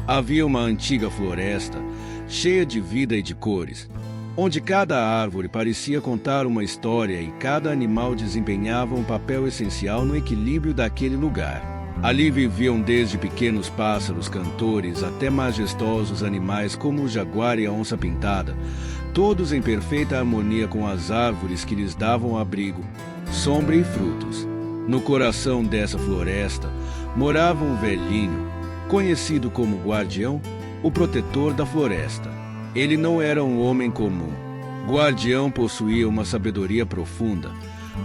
Havia uma antiga floresta, cheia de vida e de cores, onde cada árvore parecia contar uma história e cada animal desempenhava um papel essencial no equilíbrio daquele lugar. Ali viviam desde pequenos pássaros cantores até majestosos animais como o jaguar e a onça-pintada, todos em perfeita harmonia com as árvores que lhes davam abrigo, sombra e frutos. No coração dessa floresta morava um velhinho, conhecido como Guardião, o protetor da floresta. Ele não era um homem comum. Guardião possuía uma sabedoria profunda,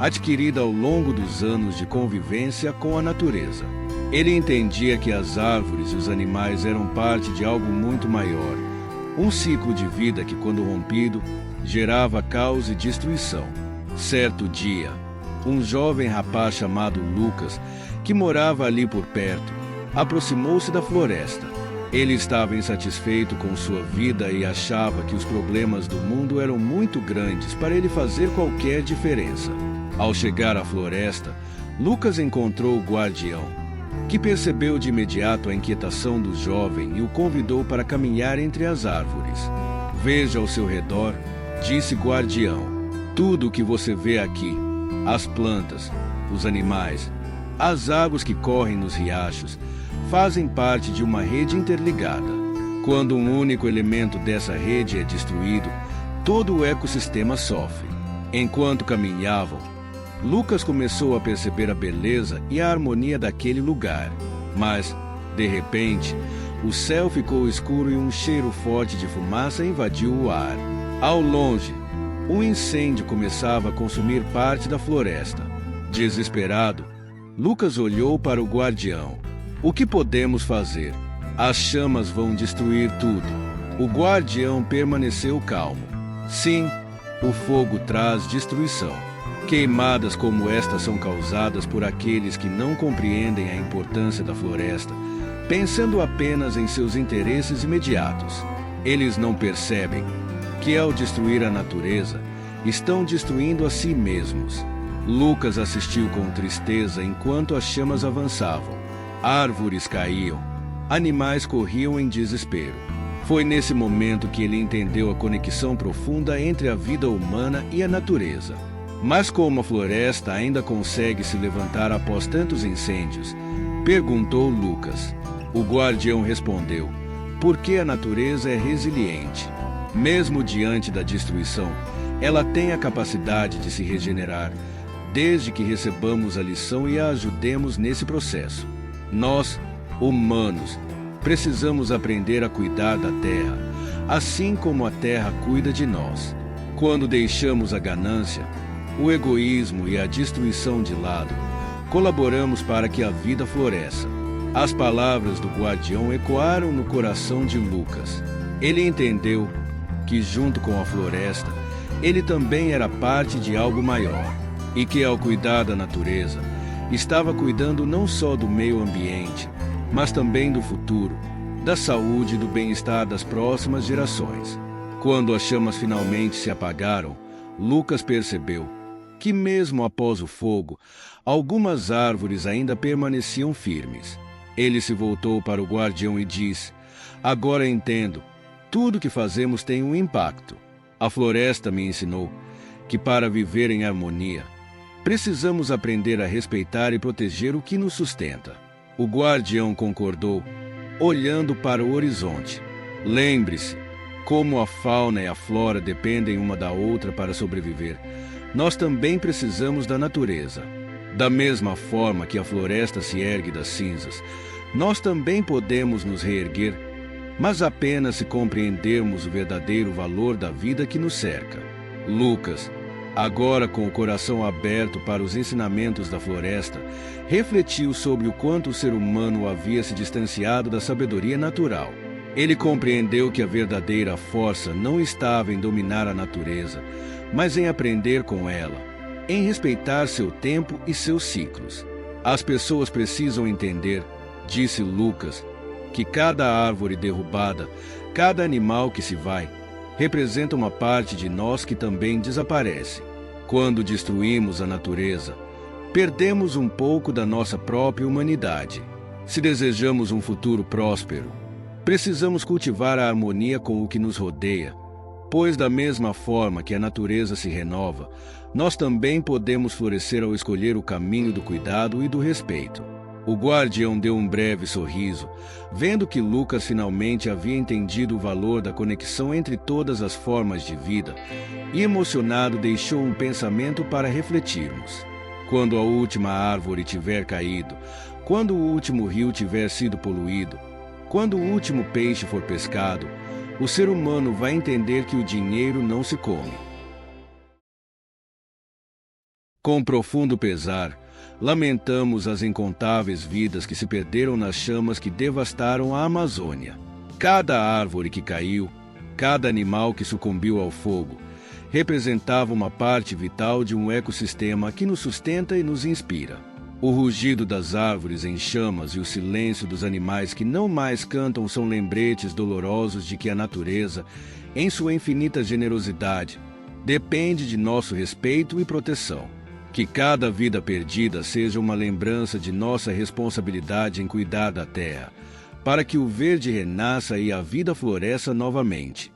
adquirida ao longo dos anos de convivência com a natureza. Ele entendia que as árvores e os animais eram parte de algo muito maior, um ciclo de vida que, quando rompido, gerava caos e destruição. Certo dia, um jovem rapaz chamado Lucas, que morava ali por perto, aproximou-se da floresta. Ele estava insatisfeito com sua vida e achava que os problemas do mundo eram muito grandes para ele fazer qualquer diferença. Ao chegar à floresta, Lucas encontrou o Guardião, que percebeu de imediato a inquietação do jovem e o convidou para caminhar entre as árvores. Veja ao seu redor, disse Guardião, tudo o que você vê aqui, as plantas, os animais, as águas que correm nos riachos, fazem parte de uma rede interligada. Quando um único elemento dessa rede é destruído, todo o ecossistema sofre. Enquanto caminhavam, Lucas começou a perceber a beleza e a harmonia daquele lugar. Mas, de repente, o céu ficou escuro e um cheiro forte de fumaça invadiu o ar. Ao longe, um incêndio começava a consumir parte da floresta. Desesperado, Lucas olhou para o Guardião. O que podemos fazer? As chamas vão destruir tudo. O Guardião permaneceu calmo. Sim, o fogo traz destruição. Queimadas como esta são causadas por aqueles que não compreendem a importância da floresta, pensando apenas em seus interesses imediatos. Eles não percebem que, ao destruir a natureza, estão destruindo a si mesmos. Lucas assistiu com tristeza enquanto as chamas avançavam. Árvores caíam, animais corriam em desespero. Foi nesse momento que ele entendeu a conexão profunda entre a vida humana e a natureza. Mas como a floresta ainda consegue se levantar após tantos incêndios? Perguntou Lucas. O Guardião respondeu, porque a natureza é resiliente. Mesmo diante da destruição, ela tem a capacidade de se regenerar, desde que recebamos a lição e a ajudemos nesse processo. Nós, humanos, precisamos aprender a cuidar da terra, assim como a terra cuida de nós. Quando deixamos a ganância, o egoísmo e a destruição de lado, colaboramos para que a vida floresça. As palavras do Guardião ecoaram no coração de Lucas. Ele entendeu que, junto com a floresta, ele também era parte de algo maior, e que, ao cuidar da natureza, estava cuidando não só do meio ambiente, mas também do futuro, da saúde e do bem-estar das próximas gerações. Quando as chamas finalmente se apagaram, Lucas percebeu que, mesmo após o fogo, algumas árvores ainda permaneciam firmes. Ele se voltou para o Guardião e disse, agora entendo, tudo que fazemos tem um impacto. A floresta me ensinou que, para viver em harmonia, precisamos aprender a respeitar e proteger o que nos sustenta. O Guardião concordou, olhando para o horizonte. Lembre-se, como a fauna e a flora dependem uma da outra para sobreviver, nós também precisamos da natureza. Da mesma forma que a floresta se ergue das cinzas, nós também podemos nos reerguer, mas apenas se compreendermos o verdadeiro valor da vida que nos cerca. Lucas, agora com o coração aberto para os ensinamentos da floresta, refletiu sobre o quanto o ser humano havia se distanciado da sabedoria natural. Ele compreendeu que a verdadeira força não estava em dominar a natureza, mas em aprender com ela, em respeitar seu tempo e seus ciclos. As pessoas precisam entender, disse Lucas, que cada árvore derrubada, cada animal que se vai, representa uma parte de nós que também desaparece. Quando destruímos a natureza, perdemos um pouco da nossa própria humanidade. Se desejamos um futuro próspero, Precisamos cultivar a harmonia com o que nos rodeia, pois da mesma forma que a natureza se renova, nós também podemos florescer ao escolher o caminho do cuidado e do respeito. O guardião deu um breve sorriso, vendo que Lucas finalmente havia entendido o valor da conexão entre todas as formas de vida, e emocionado deixou um pensamento para refletirmos. Quando a última árvore tiver caído, quando o último rio tiver sido poluído, quando o último peixe for pescado, o ser humano vai entender que o dinheiro não se come. Com profundo pesar, lamentamos as incontáveis vidas que se perderam nas chamas que devastaram a Amazônia. Cada árvore que caiu, cada animal que sucumbiu ao fogo, representava uma parte vital de um ecossistema que nos sustenta e nos inspira. O rugido das árvores em chamas e o silêncio dos animais que não mais cantam são lembretes dolorosos de que a natureza, em sua infinita generosidade, depende de nosso respeito e proteção. Que cada vida perdida seja uma lembrança de nossa responsabilidade em cuidar da terra, para que o verde renasça e a vida floresça novamente.